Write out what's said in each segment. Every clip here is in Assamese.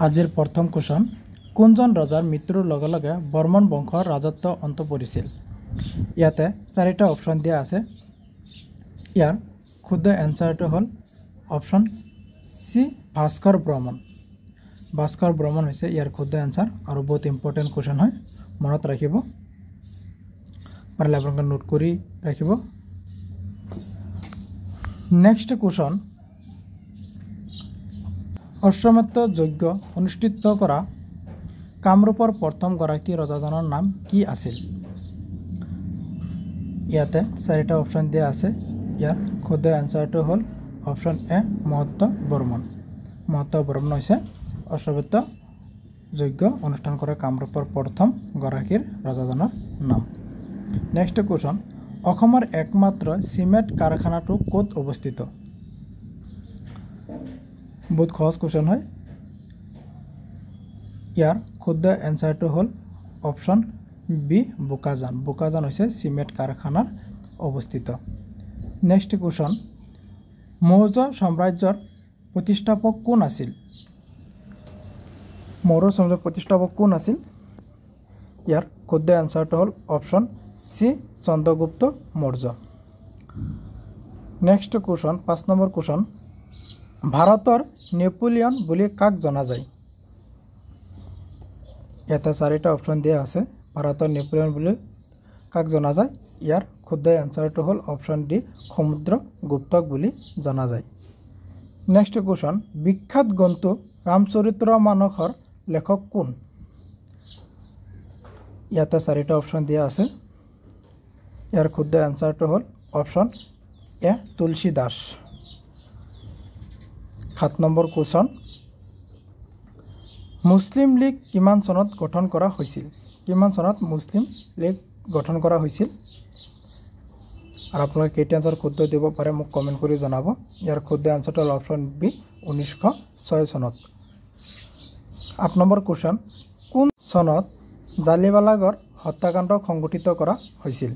আজিৰ প্ৰথম কোৱেশ্যন কোনজন ৰজাৰ মৃত্যুৰ লগে লগে বৰ্মন বংশৰ ৰাজত্ব অন্ত পৰিছিল ইয়াতে চাৰিটা অপচন দিয়া আছে ইয়াৰ শুদ্ধ এনসাৰটো হ'ল অপচন সি ভাস্কৰ বৰ্মন হৈছে ইয়াৰ শুদ্ধ এনসাৰ আৰু বহুত ইম্পৰ্টেন্ট কোৱেশ্যন হয় মনত ৰাখিব পাৰিলে আপোনালোকে নোট কৰি ৰাখিব নেক্সট কোৱেশ্যন অশ্বমেধ যজ্ঞ অনুষ্ঠিত কৰা কামৰূপৰ প্ৰথম গৰাকী ৰজাজনৰ নাম কি আছিল ইয়াতে চাৰিটা অপচন দিয়া আছে ইয়াৰ শুদ্ধ এনসাৰটো হ'ল অপচন এ মহত্ত বৰ্মন হৈছে অশ্বমেধ যজ্ঞ অনুষ্ঠান কৰা কামৰূপৰ প্ৰথম গৰাকীৰ ৰজাজনৰ নাম নেক্সট কোৱেশ্যন অসমৰ একমাত্ৰ চিমেণ্ট কাৰখানাটো ক'ত অৱস্থিত बहुत সহজ কোৱেশ্যন হয় ইয়াৰ শুদ্ধ এনসাৰটো হ'ল অপচন বি বোকাজান হৈছে চিমেণ্ট কাৰখানাৰ অৱস্থিত নেক্সট কোৱেশ্যন মৌৰ্য সাম্ৰাজ্যৰ প্ৰতিষ্ঠাপক কোন আছিল ইয়াৰ শুদ্ধ এনসাৰটো হ'ল option C Chandragupta Maurya next question 5 নম্বৰ কোৱেশ্যন ভাৰতৰ নেপোলিয়ন বুলি কাক জনা যায় এটা চাৰিটা অপচন দিয়া আছে ভাৰতৰ নেপোলিয়ন বুলি কাক জনা যায় ইয়াৰ শুদ্ধ এনসাৰটো হ'ল অপচন ডি সমুদ্ৰগুপ্তক বুলি জনা যায় নেক্সট কোৱেশ্যন বিখ্যাত গ্ৰন্থ ৰামচৰিতমানসৰ লেখক কোন ইয়াতে চাৰিটা অপচন দিয়া আছে ইয়াৰ শুদ্ধ এনসাৰটো হ'ল অপচন এ তুলসীদাস 7 নম্বৰ কোৱেশ্যন মুছলিম লীগ কিমান চনত গঠন কৰা হৈছিল মুছলিম লীগ গঠন কৰা হৈছিল আৰু আপোনালোকে কেইটা আনসাৰ শুদ্ধ দিব পাৰে মোক কমেন্ট কৰি জনাব ইয়াৰ শুদ্ধ আনসাৰটো হ'ল অপচন বি 1906 চনত 8 নম্বৰ কোৱেশ্যন কোন চনত জালিৱানবাগৰ হত্যাকাণ্ড সংঘটিত কৰা হৈছিল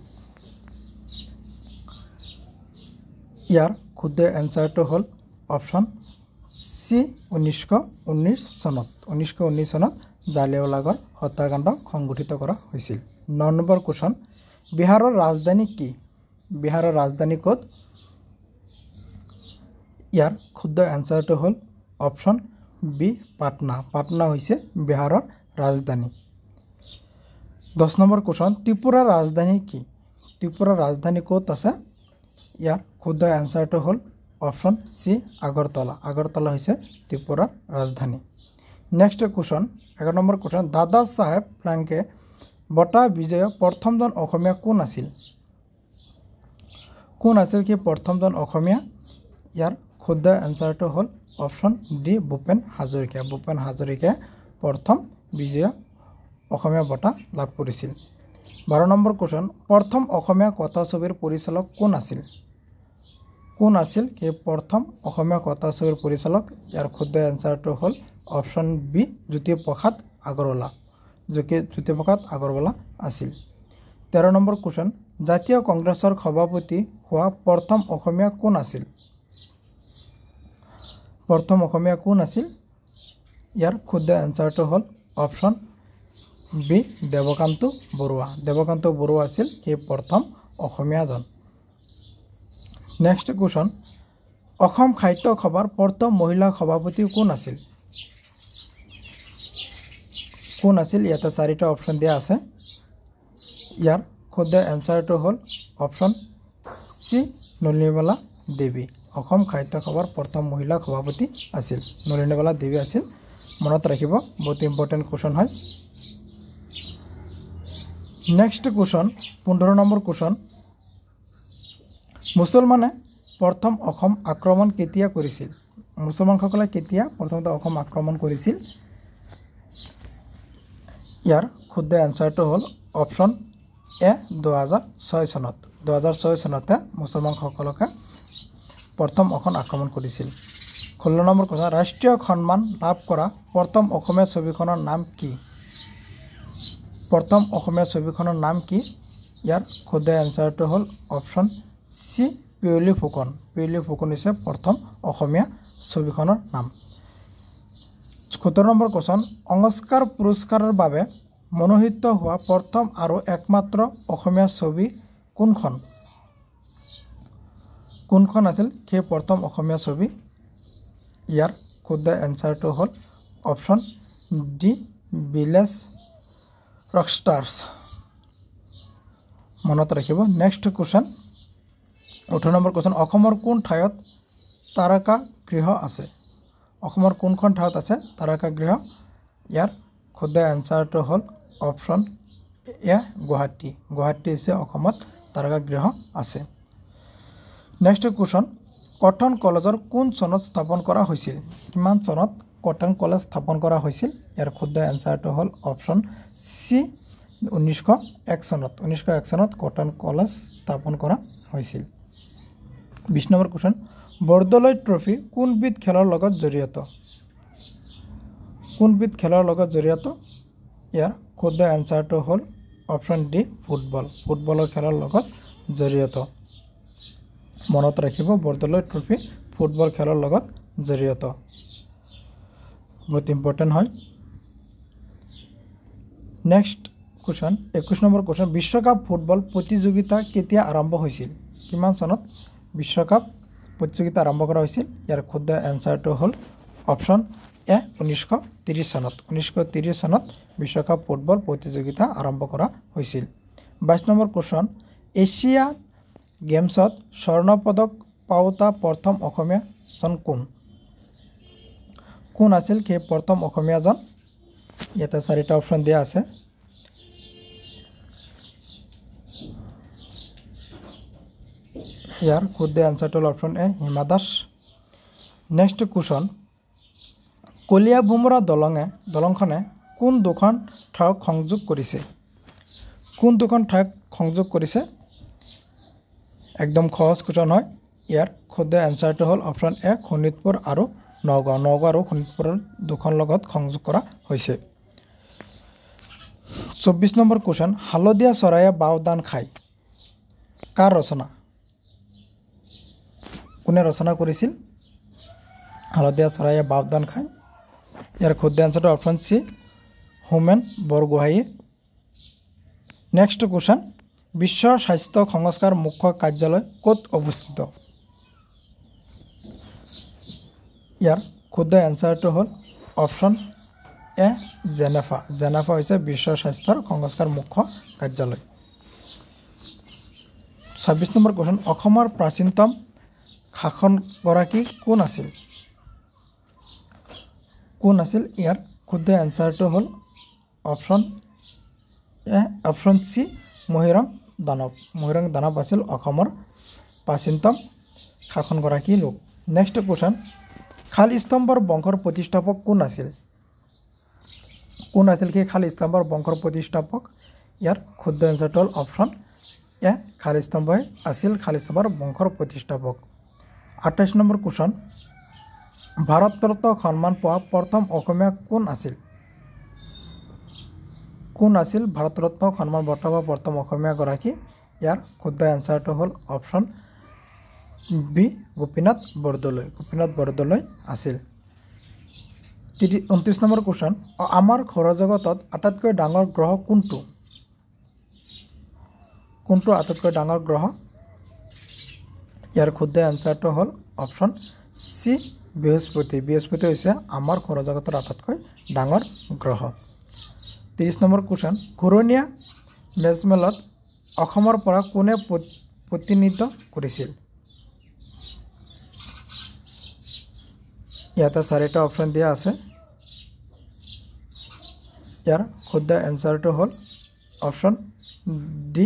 ইয়াৰ শুদ্ধ এনসাৰটো হ'ল অপচন সি 1919 চনত জালিৱানবাগৰ হত্যাকাণ্ড সংঘটিত কৰা হৈছিল 9 নম্বৰ কোৱেশ্যন বিহাৰৰ ৰাজধানী কি বিহাৰৰ ৰাজধানী ক'ত ইয়াৰ শুদ্ধ এনসাৰটো হ'ল অপচন বি পাটনা হৈছে বিহাৰৰ ৰাজধানী 10 নম্বৰ কোৱেশ্যন ত্ৰিপুৰাৰ ৰাজধানী কি ত্ৰিপুৰাৰ ৰাজধানী ক'ত আছে ইয়াৰ শুদ্ধ এনসাৰটো হ'ল অপচন সি আগৰতলা হৈছে ত্ৰিপুৰাৰ ৰাজধানী নেক্সট কোৱেশ্যন 11 নম্বৰ কোৱেশ্যন দাদা সাহেব ফ্ৰাংকে বঁটা বিজয় প্ৰথমজন অসমীয়া কোন আছিল কি প্ৰথমজন অসমীয়া ইয়াৰ শুদ্ধ এনসাৰটো হ'ল অপচন ডি ভূপেন হাজৰিকাই প্ৰথম বিজয় অসমীয়া বঁটা লাভ কৰিছিল 12 নম্বৰ কোৱেশ্যন প্ৰথম অসমীয়া কথাছবিৰ পৰিচালক কোন আছিল কি প্ৰথম অসমীয়া কথাছবিৰ পৰিচালক ইয়াৰ শুদ্ধ এনসাৰটো হ'ল অপচন বি জ্যোতিপ্ৰসাদ আগৰৱালা আছিল 13 নম্বৰ কোৱেশ্যন জাতীয় কংগ্ৰেছৰ সভাপতি হোৱা প্ৰথম অসমীয়া কোন আছিল ইয়াৰ শুদ্ধ এনসাৰটো হ'ল অপচন বি দেৱকান্ত বৰুৱা আছিল কি প্ৰথম অসমীয়াজন নেক্সট কোৱেশ্যন অসম সাহিত্য সভাৰ প্ৰথম মহিলা সভাপতি কোন আছিল ইয়াতে চাৰিটা অপচন দিয়া আছে ইয়াৰ শুদ্ধ এনসাৰটো হ'ল অপচন সি নলিনীবালা দেৱী অসম সাহিত্য সভাৰ প্ৰথম মহিলা সভাপতি আছিল নলিনীবালা দেৱী আছিল মনত ৰাখিব বহুত ইম্পৰ্টেন্ট কোৱেশ্যন হয় নেক্সট কোৱেশ্যন 15 নম্বৰ কোৱেশ্যন মুছলমানে প্ৰথম অসম আক্ৰমণ কেতিয়া কৰিছিল মুছলমানসকলে কেতিয়া প্ৰথমতে অসম আক্ৰমণ কৰিছিল ইয়াৰ শুদ্ধ এনসাৰটো হ'ল অপচন এ 2006 চনতে মুছলমানসকলকে প্ৰথম অসম আক্ৰমণ কৰিছিল 16 নম্বৰ কথা ৰাষ্ট্ৰীয় সন্মান লাভ কৰা প্ৰথম অসমীয়া ছবিখনৰ নাম কি ইয়াৰ শুদ্ধ এনসাৰটো হ'ল অপচন সি পিয়লি ফুকন হৈছে প্ৰথম অসমীয়া ছবিখনৰ নাম 17 নম্বৰ কোৱেশ্চন অস্কাৰ পুৰস্কাৰৰ বাবে মনোনীত হোৱা প্ৰথম আৰু একমাত্ৰ অসমীয়া ছবি কোনখন আছিল সেই প্ৰথম অসমীয়া ছবি ইয়াৰ শুদ্ধ এনসাৰটো হ'ল অপশ্যন ডি ভিলেজ ৰকষ্টাৰ্ছ মনত ৰাখিব নেক্সট কোৱেশ্চন 18 নম্বৰ কোৱেশ্চন অসমৰ কোন ঠাইত তাৰকা গৃহ আছে অসমৰ কোনখন ঠাইত আছে তাৰকা গৃহ ইয়াৰ শুদ্ধ এনসাৰটো হ'ল অপশ্যন এ গুৱাহাটী হৈছে অসমত তাৰকা গৃহ আছে নেক্সট কোৱেশ্চন কটন কলেজৰ কোন চনত স্থাপন কৰা হৈছিল কিমান চনত কটন কলেজ স্থাপন কৰা হৈছিল ইয়াৰ শুদ্ধ এনসাৰটো হ'ল অপশ্যন সি 1901 চনত কটন কলেজ স্থাপন কৰা হৈছিল 20 নম্বৰ কোৱেশ্চন বৰদলৈ ট্ৰফি কোনবিধ খেলৰ লগত জড়িত ইয়াৰ শুদ্ধ এনসাৰটো হ'ল অপশ্যন ডি ফুটবলৰ খেলৰ লগত জড়িত মনত ৰাখিব বৰদলৈ ট্ৰফি ফুটবল খেলৰ লগত জড়িত বহুত ইম্পৰ্টেন্ট হয় নেক্সট কোৱেশ্চন 21 নম্বৰ কোৱেশ্চন বিশ্বকাপ ফুটবল প্ৰতিযোগিতা কেতিয়া আৰম্ভ হৈছিল কিমান চনত বিশ্বকাপ প্ৰতিযোগিতা আৰম্ভ কৰা হৈছিল ইয়াৰ শুদ্ধ এনসাৰটো হ'ল অপশ্যন এ 1930 চনত বিশ্বকাপ ফুটবল প্ৰতিযোগিতা আৰম্ভ কৰা হৈছিল 22 নম্বৰ কোৱেশ্চন এছিয়া গেমছত স্বৰ্ণ পদক পাওঁতা প্ৰথম অসমীয়াজন কোন আছিল সেই প্ৰথম অসমীয়াজন ইয়াতে চাৰিটা অপশ্যন দিয়া আছে ইয়াৰ শুদ্ধ এনসাৰটো হ'ল option A Hima Das next question Kalia Bhomora দলংখনে কোন দুখন ঠাইক সংযোগ কৰিছে একদম সহজ কোৱেশ্চন হয় ইয়াৰ শুদ্ধ এনসাৰটো হ'ল অপশ্যন এ শোণিতপুৰ আৰু নগাঁও আৰু শোণিতপুৰৰ দুখন লগত সংযোগ কৰা হৈছে 24 নম্বৰ কোৱেশ্চন হালধীয়া চৰাইয়ে বাওদান খায় কাৰ ৰচনা কোনে ৰচনা কৰিছিল হালধীয়া চৰাইয়ে বাওদান খায় ইয়াৰ শুদ্ধ এনসাৰটো অপশ্যন সি হোমেন বৰগোহাঞিয়ে নেক্সট কোৱেশ্চন বিশ্ব স্বাস্থ্য সংস্থাৰ মুখ্য কাৰ্যালয় ক'ত অৱস্থিত ইয়াৰ শুদ্ধ এনসাৰটো হ'ল অপশ্যন এ জেনেভা হৈছে বিশ্ব স্বাস্থ্য সংস্থাৰ মুখ্য কাৰ্যালয় 26 নম্বৰ কোৱেশ্চন অসমৰ প্ৰাচীনতম শাসকগৰাকী কোন আছিল ইয়াৰ শুদ্ধ এনসাৰটো হ'ল অপশ্যন সি মহিৰং দানৱ আছিল অসমৰ প্ৰাচীনতম শাসকগৰাকী লোক নেক্সট কোৱেশ্চন খালস্তম্ভৰ বংশৰ প্ৰতিষ্ঠাপক কোন আছিল সেই খালস্তম্ভৰ বংশৰ প্ৰতিষ্ঠাপক ইয়াৰ শুদ্ধ এনসাৰটো হ'ল অপশ্যন এ খালস্তম্ভই আছিল খালস্তম্ভৰ বংশৰ প্ৰতিষ্ঠাপক 28 নম্বৰ কোৱেশ্চন ভাৰত ৰত্ন সন্মান পোৱা প্ৰথম অসমীয়া কোন আছিল ভাৰত ৰত্ন সন্মান বঁটা প্ৰথম অসমীয়া গৰাকী ইয়াৰ শুদ্ধ এনসাৰটো হ'ল অপশ্যন বি গোপীনাথ বৰদলৈ আছিল 29 নম্বৰ কোৱেশ্চন আমাৰ সৌৰজগতত আটাইতকৈ ডাঙৰ গ্ৰহ কোনটো আটাইতকৈ ডাঙৰ গ্ৰহ ইয়াৰ শুদ্ধ এনসাৰটো হ'ল অপশ্যন সি বৃহস্পতি হৈছে আমাৰ সৌৰজগতৰ আটাইতকৈ ডাঙৰ গ্ৰহ 30 নম্বৰ কোৱেশ্চন ঘূৰণীয়া মেজমেলত অসমৰ পৰা কোনে প্ৰতিনিধিত্ব কৰিছিল ইয়াতে চাৰিটা অপশ্যন দিয়া আছে ইয়াৰ শুদ্ধ এনসাৰটো হ'ল অপশ্যন ডি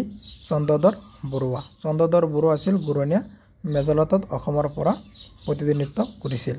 চন্দ্ৰধৰ বৰুৱা আছিল ঘূৰণীয়া মেজমেলতত অসমৰ পৰা প্ৰতিনিধিত্ব কৰিছিল